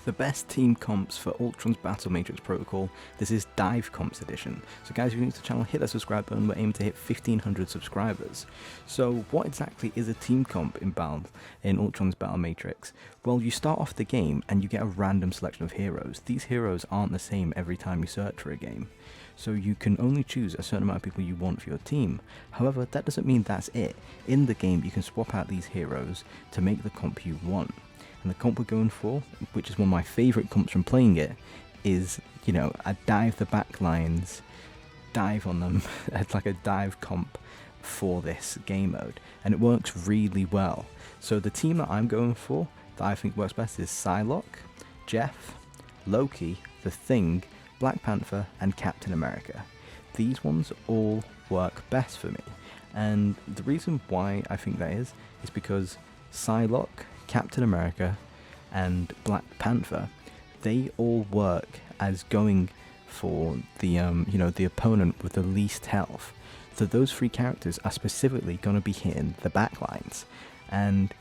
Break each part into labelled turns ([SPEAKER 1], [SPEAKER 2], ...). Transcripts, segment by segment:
[SPEAKER 1] The best team comps for Ultron's Battle Matrix Protocol. This is Dive Comps Edition. So guys, if you're new to the channel, hit that subscribe button. We're aiming to hit 1500 subscribers. So what exactly is a team comp in Ultron's Battle Matrix? Well, you start off the game and you get a random selection of heroes. These heroes aren't the same every time you search for a game. So you can only choose a certain amount of people you want for your team. However, that doesn't mean that's it. In the game, you can swap out these heroes to make the comp you want. And the comp we're going for, which is one of my favourite comps from playing it, is, a dive the back lines, dive on them. It's like a dive comp for this game mode. And it works really well. So the team that I'm going for, that I think works best, is Psylocke, Jeff, Loki, The Thing, Black Panther, and Captain America. These ones all work best for me. And the reason why I think that is because Psylocke, Captain America, and Black Panther, they all work as going for the the opponent with the least health. So those three characters are specifically going to be hitting the backlines. And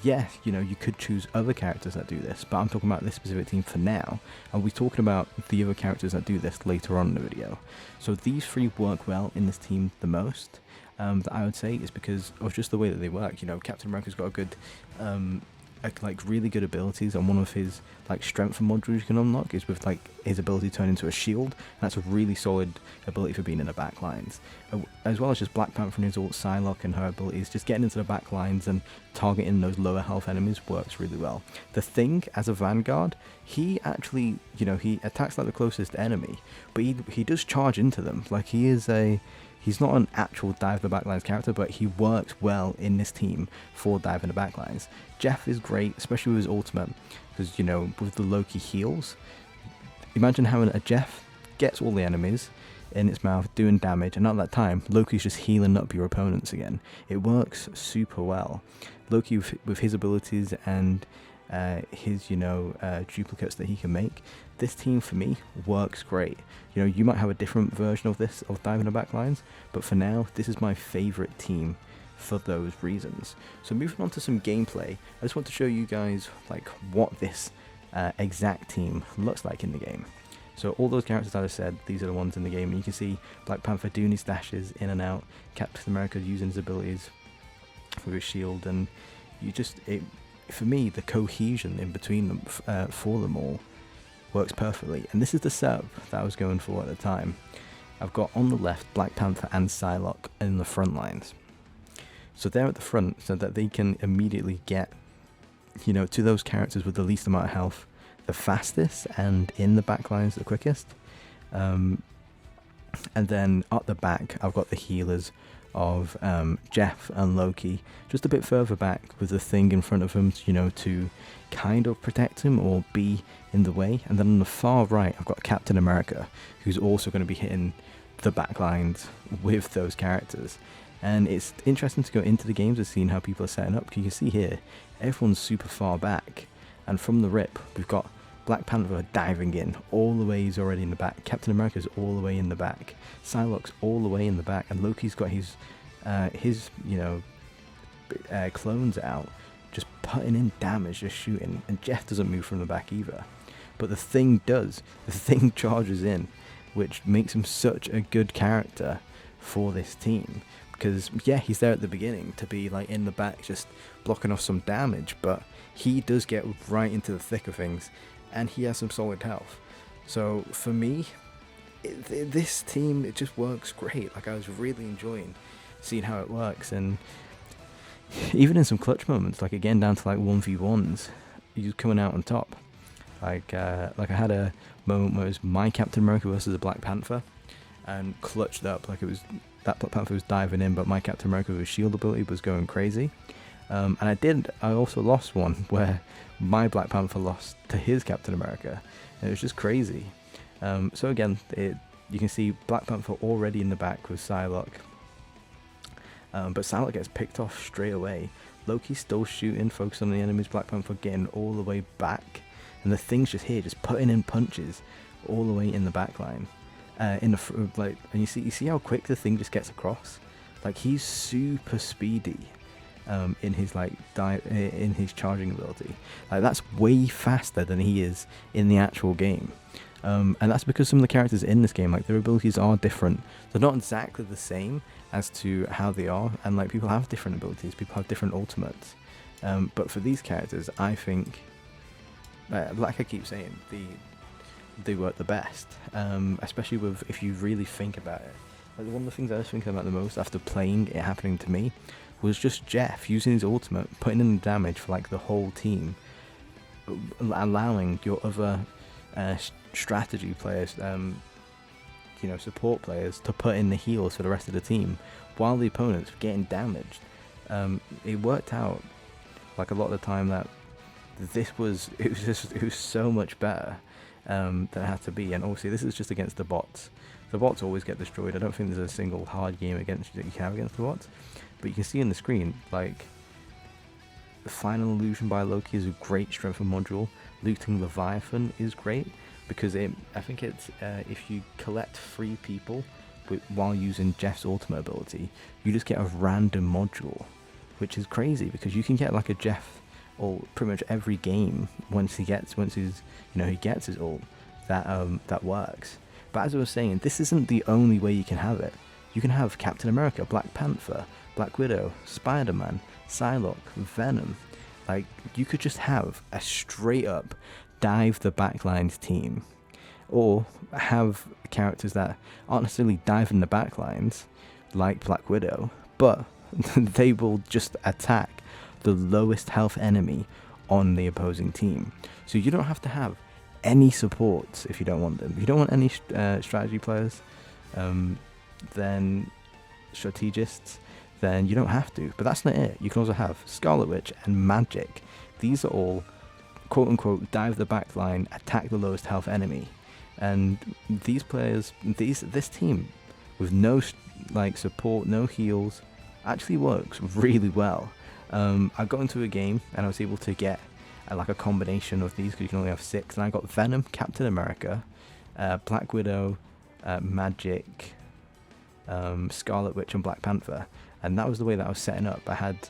[SPEAKER 1] yes, you could choose other characters that do this, but I'm talking about this specific team for now. I'll be talking about the other characters that do this later on in the video. So these three work well in this team the most. That I would say is because of just the way that they work. Captain America's got a good, really good abilities, and one of his strength modules you can unlock is with his ability to turn into a shield. And that's a really solid ability for being in the back lines, as well as just Black Panther and his ult Psylocke and her abilities. Just getting into the back lines and targeting those lower health enemies works really well. The Thing, as a vanguard, he actually he attacks the closest enemy, but he does charge into them. He's not an actual dive the backlines character, but he works well in this team for diving the backlines. Jeff is great, especially with his ultimate, because with the Loki heals. Imagine having a Jeff gets all the enemies in its mouth doing damage, and at that time Loki's just healing up your opponents again. It works super well. Loki with his abilities and his duplicates that he can make, this team for me works great. You might have a different version of this of diving the backlines, but for now this is my favorite team for those reasons. So moving on to some gameplay, I just want to show you guys what this exact team looks like in the game. So all those characters that I said, these are the ones in the game, and you can see Black Panther doing his dashes in and out, Captain America using his abilities with his shield, and for me, the cohesion in between them for them all works perfectly. And this is the setup that I was going for at the time. I've got on the left Black Panther and Psylocke in the front lines. So they're at the front so that they can immediately get, to those characters with the least amount of health the fastest, and in the back lines the quickest. And then at the back, I've got the healers of Jeff and Loki just a bit further back with the Thing in front of him, to kind of protect him or be in the way. And then on the far right, I've got Captain America, who's also going to be hitting the back lines with those characters. And it's interesting to go into the games and seeing how people are setting up, because you can see here everyone's super far back, and from the rip we've got Black Panther diving in all the way, he's already in the back. Captain America's all the way in the back. Psylocke's all the way in the back, and Loki's got his clones out, just putting in damage, just shooting. And Jeff doesn't move from the back either, but the Thing does. The Thing charges in, which makes him such a good character for this team. Because he's there at the beginning to be in the back, just blocking off some damage, but he does get right into the thick of things. And he has some solid health. So for me, this team, it just works great. I was really enjoying seeing how it works, and even in some clutch moments, again down to 1v1s, you're coming out on top. I had a moment where it was my Captain America versus a Black Panther, and clutched up. It was that Black Panther was diving in, but my Captain America with his shield ability was going crazy. And I also lost one where my Black Panther lost to his Captain America, and it was just crazy. So again, you can see Black Panther already in the back with Psylocke, but Psylocke gets picked off straight away. Loki's still shooting, focused on the enemies. Black Panther getting all the way back, and the Thing's just here, just putting in punches all the way in the back line. And you see how quick the Thing just gets across. He's super speedy. in his in his charging ability. Like that's way faster than he is in the actual game. And that's because some of the characters in this game, like their abilities are different. They're not exactly the same as to how they are, and like people have different abilities, people have different ultimates. But for these characters, I think, like I keep saying, they work the best. Especially with, if you really think about it. Like one of the things I was thinking about the most after playing it happening to me was just Jeff using his ultimate, putting in the damage for like the whole team, allowing your other strategy players, support players, to put in the heals for the rest of the team while the opponents were getting damaged. It worked out like a lot of the time that it was so much better than it had to be. And obviously this is just against the bots. The bots always get destroyed. I don't think there's a single hard game against that you can have against the bots. But you can see on the screen, like, the Final Illusion by Loki is a great strength module. Looting Leviathan is great because I think it's if you collect 3 people while using Jeff's ultimate ability, you just get a random module, which is crazy because you can get like a Jeff or pretty much every game once he gets his ult that works. But as I was saying, this isn't the only way you can have it. You can have Captain America, Black Panther, Black Widow, Spider-Man, Psylocke, Venom. Like, you could just have a straight up dive the backlines team. Or have characters that aren't necessarily diving the backlines, like Black Widow, but they will just attack the lowest health enemy on the opposing team. So you don't have to have any supports if you don't want them. If you don't want any strategy players, then strategists, then you don't have to. But that's not it. You can also have Scarlet Witch and Magic. These are all quote-unquote dive the backline, attack the lowest health enemy. And these players, this team with no support, no heals, actually works really well. I got into a game and I was able to get like a combination of these because you can only have 6, and I got Venom, Captain America, Black Widow, Magic, Scarlet Witch and Black Panther, and that was the way that I was setting up. I had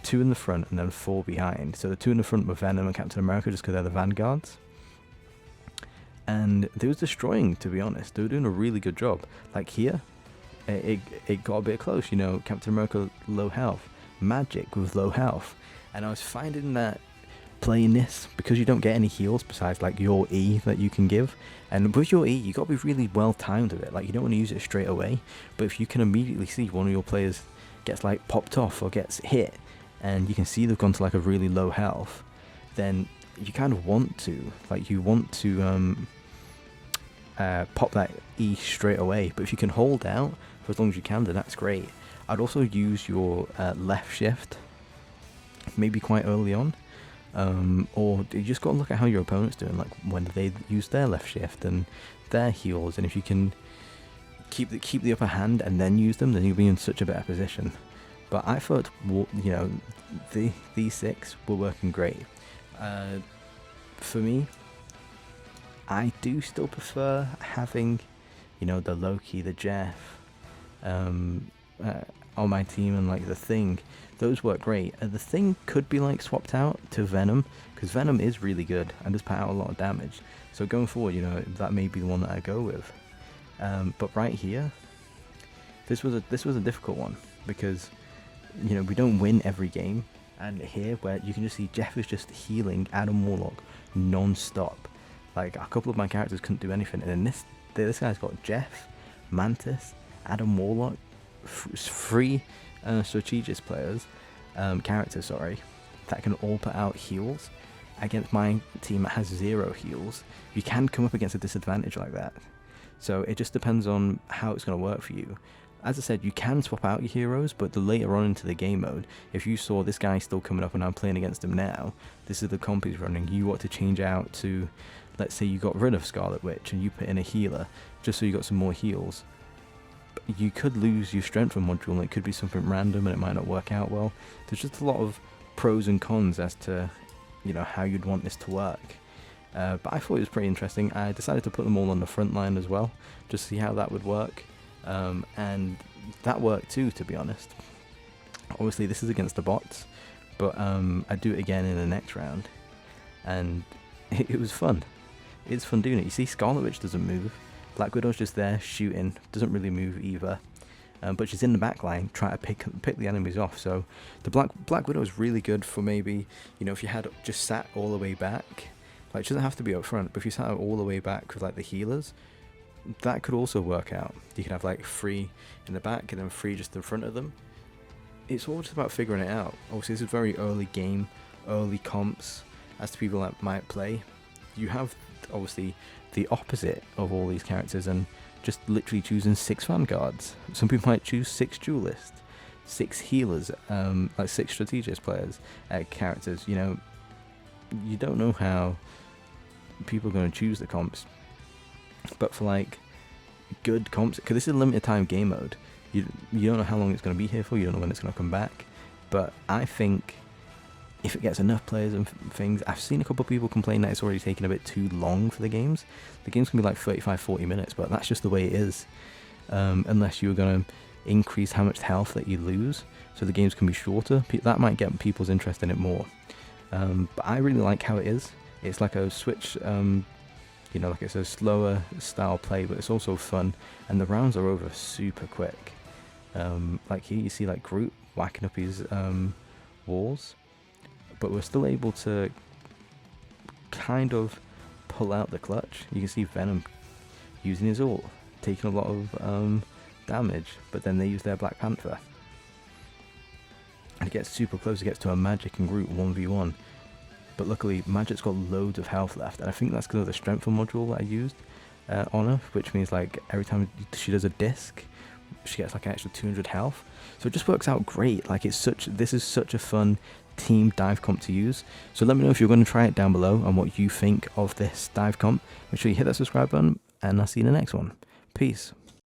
[SPEAKER 1] 2 in the front and then 4 behind. So the 2 in the front were Venom and Captain America just because they're the vanguards, and they was destroying, to be honest. They were doing a really good job. Like here, it got a bit close, Captain America low health, Magic with low health, and I was finding that playing this, because you don't get any heals besides like your E that you can give, and with your E you got to be really well timed with it. Like, you don't want to use it straight away, but if you can immediately see one of your players gets like popped off or gets hit, and you can see they've gone to like a really low health, then you kind of want to pop that E straight away. But if you can hold out for as long as you can, then that's great. I'd also use your left shift maybe quite early on. Or you just got to look at how your opponent's doing, like when they use their left shift and their heals, and if you can keep the upper hand and then use them, then you'll be in such a better position. But I thought, these 6 were working great. For me, I do still prefer having, the Loki, the Jeff, on my team, and like the Thing. Those work great. The Thing could be like swapped out to Venom, because Venom is really good and does put out a lot of damage. So going forward, that may be the one that I go with. But right here, this was a difficult one because we don't win every game, and here where you can just see Jeff is just healing Adam Warlock non-stop. Like, a couple of my characters couldn't do anything, and then this guy's got Jeff, Mantis, Adam Warlock, 3 strategist players, characters, that can all put out heals against my team that has 0 heals. You can come up against a disadvantage like that. So it just depends on how it's going to work for you. As I said, you can swap out your heroes, but the later on into the game mode, if you saw this guy still coming up and I'm playing against him now, this is the comp he's running, you want to change out to, let's say you got rid of Scarlet Witch and you put in a healer, just so you got some more heals. You could lose your strength module, and it could be something random and it might not work out well. There's just a lot of pros and cons as to, how you'd want this to work. But I thought it was pretty interesting. I decided to put them all on the front line as well, just to see how that would work. And that worked too, to be honest. Obviously, this is against the bots, but I do it again in the next round, and it was fun. It's fun doing it. You see, Scarlet Witch doesn't move. Black Widow's just there shooting, doesn't really move either. But she's in the back line trying to pick the enemies off. So the Black Widow is really good for maybe, you know, if you had just sat all the way back. Like, it doesn't have to be up front, but if you sat all the way back with like the healers, that could also work out. You could have like 3 in the back and then 3 just in front of them. It's all just about figuring it out. Obviously, this is very early game, early comps as to people that might play. You have obviously the opposite of all these characters and just literally choosing 6 vanguards. Some people might choose 6 duelists, 6 healers, like 6 strategist players, characters. You know, you don't know how people are going to choose the comps, but for like good comps, because this is a limited time game mode, you don't know how long it's going to be here for, you don't know when it's going to come back, but I think if it gets enough players and things, I've seen a couple of people complain that it's already taken a bit too long for the games. The games can be like 35-40 minutes, but that's just the way it is, unless you're going to increase how much health that you lose, so the games can be shorter. That might get people's interest in it more, but I really like how it is. It's like a Switch, you know, like it's a slower style play, but it's also fun, and the rounds are over super quick. Like here you see like Groot whacking up his walls, but we're still able to kind of pull out the clutch. You can see Venom using his ult, taking a lot of damage, but then they use their Black Panther. And it gets super close, it gets to a Magic and Groot 1v1. But luckily, Magic's got loads of health left, and I think that's because of the strength module that I used on her, which means like every time she does a disc, she gets like an extra 200 health. So it just works out great. Like this is such a fun team dive comp to use. So let me know if you're going to try it down below and what you think of this dive comp. Make sure you hit that subscribe button, and I'll see you in the next one. Peace.